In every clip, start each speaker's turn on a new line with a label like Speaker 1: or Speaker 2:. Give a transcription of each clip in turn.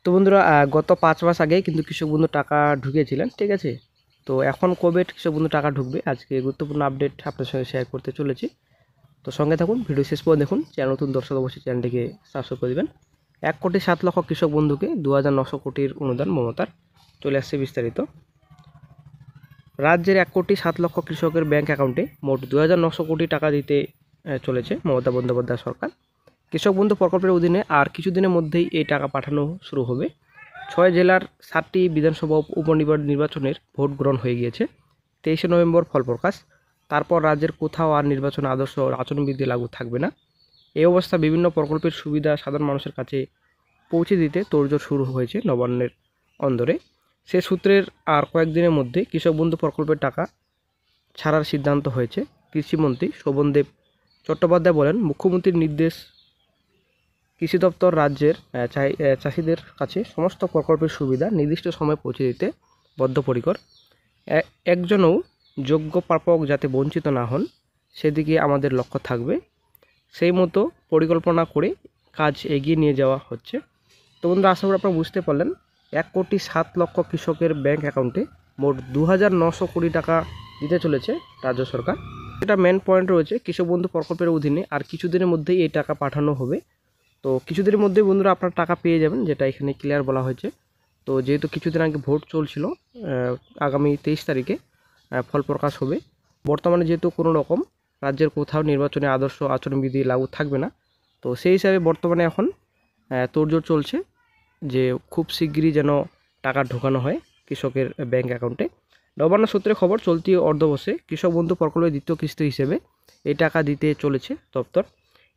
Speaker 1: তো বন্ধুরা গত 5 মাস আগেই কিন্তু কৃষক বন্ধু টাকা ঢুকিয়েছিলেন, ঠিক আছে। তো এখন কবে কৃষক বন্ধু টাকা ঢুকবে, আজকে গুরুত্বপূর্ণ আপডেট আপনার সঙ্গে শেয়ার করতে চলেছি। তো সঙ্গে থাকুন, ভিডিও শেষ পর্যন্ত দেখুন। চ্যানেল নতুন দর্শক অবশ্যই চ্যানেলটিকে সাবস্ক্রাইব করে দেবেন। 1,07,00,000 কৃষক বন্ধুকে 2,900 কোটির অনুদান মমতার। চলে আসছে বিস্তারিত। রাজ্যের 1,07,00,000 কৃষকের ব্যাংক অ্যাকাউন্টে মোট 2,900 কোটি টাকা দিতে চলেছে মমতা বন্দ্যোপাধ্যায় সরকার। কৃষক বন্ধু প্রকল্পের অধীনে আর কিছুদিনের মধ্যেই এই টাকা পাঠানো শুরু হবে। 6 জেলার 7টি বিধানসভা উপনির্বাচনের ভোট গ্রহণ হয়ে গিয়েছে। 23শে নভেম্বর ফল প্রকাশ। তারপর রাজ্যের কোথাও আর নির্বাচন আদর্শ আচরণবিধি লাগু থাকবে না। এই অবস্থা বিভিন্ন প্রকল্পের সুবিধা সাধারণ মানুষের কাছে পৌঁছে দিতে তোড়জোড় শুরু হয়েছে নবান্নের অন্দরে। সে সূত্রের আর কয়েকদিনের মধ্যে কৃষক বন্ধু প্রকল্পের টাকা ছাড়ার সিদ্ধান্ত হয়েছে। কৃষিমন্ত্রী শোভনদেব চট্টোপাধ্যায় বলেন, মুখ্যমন্ত্রীর নির্দেশ, কৃষি দপ্তর রাজ্যের চাষিদের কাছে সমস্ত প্রকল্পের সুবিধা নির্দিষ্ট সময়ে পৌঁছে দিতে বদ্ধপরিকর। একজনও যোগ্য প্রাপক যাতে বঞ্চিত না হন, সেদিকে আমাদের লক্ষ্য থাকবে। সেই মতো পরিকল্পনা করে কাজ এগিয়ে নিয়ে যাওয়া হচ্ছে। তো বন্ধুরা, আশা করি আপনারা বুঝতে পারলেন। 1,07,00,000 কৃষকের ব্যাংক অ্যাকাউন্টে মোট 2,900 কোটি টাকা দিতে চলেছে রাজ্য সরকার। এটা মেন পয়েন্ট রয়েছে, কৃষক বন্ধু প্রকল্পের অধীনে আর কিছুদিনের মধ্যেই এই টাকা পাঠানো হবে। তো কিছুদিনের মধ্যেই বন্ধুরা আপনারা টাকা পেয়ে যাবেন, যেটা এখানে ক্লিয়ার বলা হয়েছে। তো যেহেতু কিছুদিন আগে ভোট চলছিল, আগামী 23 তারিখে ফল প্রকাশ হবে। বর্তমানে যেহেতু কোনো রকম রাজ্যের কোথাও নির্বাচনে আদর্শ আচরণবিধি লাগু থাকবে না, তো সেই হিসাবে বর্তমানে এখন তোড়জোড় চলছে যে খুব শিগগিরই যেন টাকা ঢোকানো হয় কৃষকের ব্যাংক অ্যাকাউন্টে। নবান্ন সূত্রে খবর, চলতি অর্ধবর্ষে কৃষক বন্ধু প্রকল্পের দ্বিতীয় কিস্তি হিসেবে এই টাকা দিতে চলেছে দপ্তর।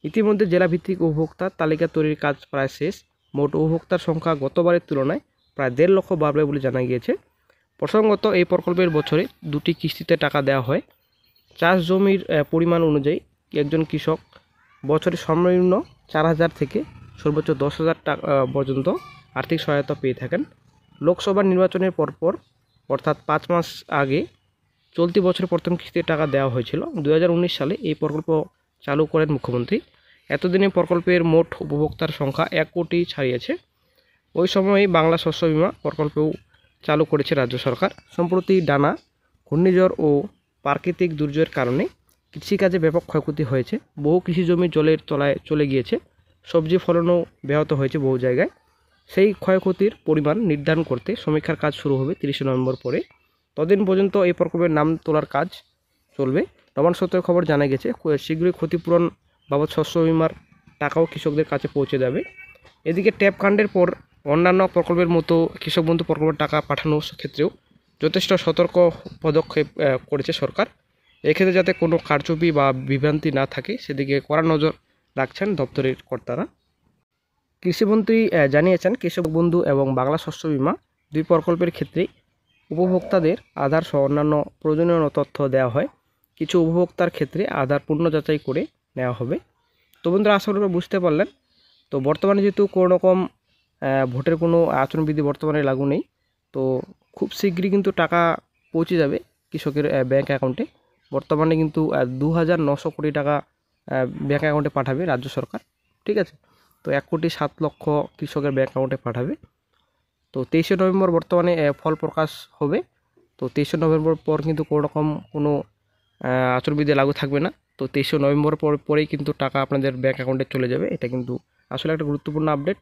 Speaker 1: ইতিমধ্যে জেলাভিত্তিক উপভোক্তার তালিকা তৈরির কাজ প্রায় শেষ। মোট উপভোক্তার সংখ্যা গতবারের তুলনায় প্রায় 1.5 লক্ষ বাড়বে বলে জানা গিয়েছে। প্রসঙ্গত, এই প্রকল্পের বছরে 2টি কিস্তিতে টাকা দেওয়া হয়। চাষ জমির পরিমাণ অনুযায়ী একজন কৃষক বছরে সর্বনিম্ন 4,000 থেকে সর্বোচ্চ 10,000 টাকা পর্যন্ত আর্থিক সহায়তা পেয়ে থাকেন। লোকসভা নির্বাচনের পরপর অর্থাৎ 5 মাস আগে চলতি বছরে প্রথম কিস্তির টাকা দেওয়া হয়েছিল। 2019 সালে এই প্রকল্প চালু করেন মুখ্যমন্ত্রী। এতদিনে প্রকল্পের মোট উপভোক্তার সংখ্যা 1 কোটি ছাড়িয়েছে। ওই সময়ই বাংলা শস্য বীমা প্রকল্পও চালু করেছে রাজ্য সরকার। সম্প্রতি ডানা, ঘূর্ণিঝড় ও প্রাকৃতিক দুর্যোগের কারণে কৃষিকাজে ব্যাপক ক্ষয়ক্ষতি হয়েছে। বহু কৃষি জমি জলের তলায় চলে গিয়েছে। সবজি ফলনও ব্যাহত হয়েছে বহু জায়গায়। সেই ক্ষয়ক্ষতির পরিমাণ নির্ধারণ করতে সমীক্ষার কাজ শুরু হবে 30শে নভেম্বর পরে। ততদিন পর্যন্ত এই প্রকল্পের নাম তোলার কাজ চলবে। নবান্ন সূত্রের খবর, জানা গেছে শীঘ্রই ক্ষতিপূরণ বাবদ শস্য বিমার টাকাও কৃষকদের কাছে পৌঁছে যাবে। এদিকে ট্যাপ কাণ্ডের পর অন্যান্য প্রকল্পের মতো কৃষক বন্ধু প্রকল্পের টাকা পাঠানোর ক্ষেত্রেও যথেষ্ট সতর্ক পদক্ষেপ করেছে সরকার। এক্ষেত্রে যাতে কোনো কারচুপি বা বিভ্রান্তি না থাকে, সেদিকে কড়া নজর রাখছেন দপ্তরের কর্তারা। কৃষিমন্ত্রী জানিয়েছেন, কৃষক বন্ধু এবং বাংলা শস্য বীমা 2 প্রকল্পের ক্ষেত্রেই উপভোক্তাদের আধার সহ অন্যান্য প্রয়োজনীয় তথ্য দেওয়া হয়। কিছু উপভোক্তার ক্ষেত্রে আধার পূর্ণ যাচাই করে নেওয়া হবে। তো বন্ধুরা, আশা করি বুঝতে পারলেন। তো বর্তমানে যেহেতু কোনো রকম ভোটের কোনো আচরণবিধি বর্তমানে লাগু নেই, তো খুব শীঘ্রই কিন্তু টাকা পৌঁছে যাবে কৃষকের ব্যাংক অ্যাকাউন্টে। বর্তমানে কিন্তু 2,900 কোটি টাকা ব্যাংক অ্যাকাউন্টে পাঠাবে রাজ্য সরকার, ঠিক আছে। তো 1,07,00,000 কৃষকের ব্যাংক অ্যাকাউন্টে পাঠাবে। তো 23শে নভেম্বর বর্তমানে ফল প্রকাশ হবে। তো 23শে নভেম্বর পর কিন্তু কোনো রকম কোনো আচরণবিধি লাগু থাকবে না। তো 23শে নভেম্বর পরেই কিন্তু টাকা আপনাদের ব্যাংক অ্যাকাউন্টে চলে যাবে। এটা কিন্তু আসলে একটা গুরুত্বপূর্ণ আপডেট।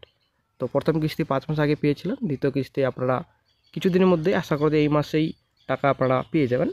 Speaker 1: তো প্রথম কিস্তি 5 মাস আগে পেয়েছিলেন, দ্বিতীয় কিস্তি আপনারা কিছুদিনের মধ্যেই, আশা করি এই মাসেই টাকা আপনারা পেয়ে যাবেন।